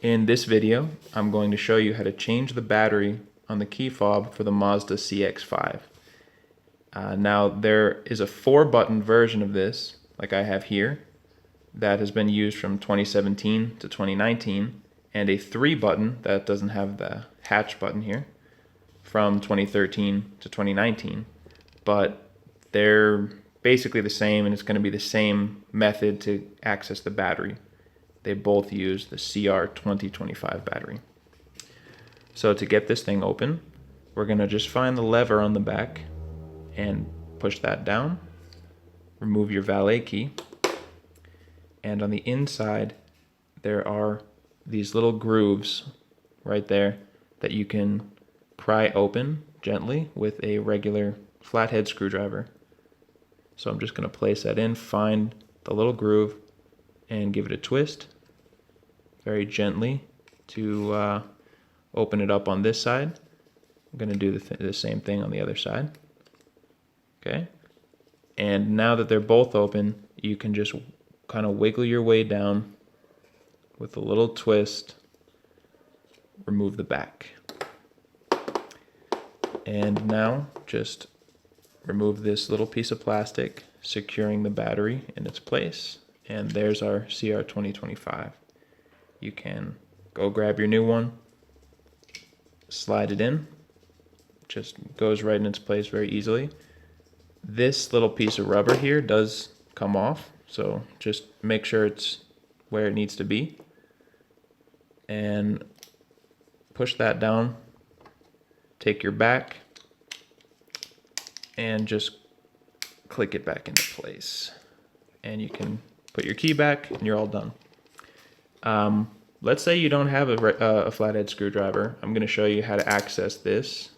In this video, I'm going to show you how to change the battery on the key fob for the Mazda CX-5. Now there is a 4-button version of this, like I have here, that has been used from 2017 to 2019, and a 3-button that doesn't have the hatch button here from 2013 to 2019. But they're basically the same, and it's going to be the same method to access the battery. They both use the CR2025 battery. So to get this thing open, we're going to just find the lever on the back and push that down. Remove your valet key. And on the inside, there are these little grooves right there that you can pry open gently with a regular flathead screwdriver. So I'm just going to place that in, find the little groove, and give it a twist very gently to open it up on this side. I'm going to do the same thing on the other side. Okay, and now that they're both open, you can just kind of wiggle your way down with a little twist, remove the back. And now just remove this little piece of plastic, securing the battery in its place. And there's our CR2025. You can go grab your new one, slide it in, just goes right in its place very easily. This little piece of rubber here does come off, so just make sure it's where it needs to be. And push that down, take your back, and just click it back into place. And you can put your key back and you're all done. Let's say you don't have a flathead screwdriver. I'm going to show you how to access this.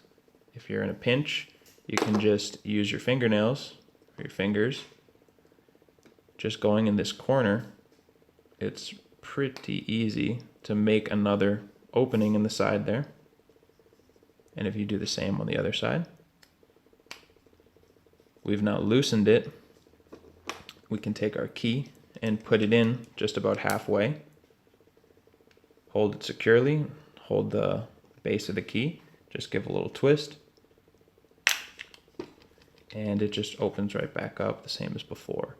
If you're in a pinch, you can just use your fingernails or your fingers. Just going in this corner, it's pretty easy to make another opening in the side there. And if you do the same on the other side, we've now loosened it. We can take our key and put it in just about halfway. Hold it securely, hold the base of the key, just give a little twist, and it just opens right back up the same as before.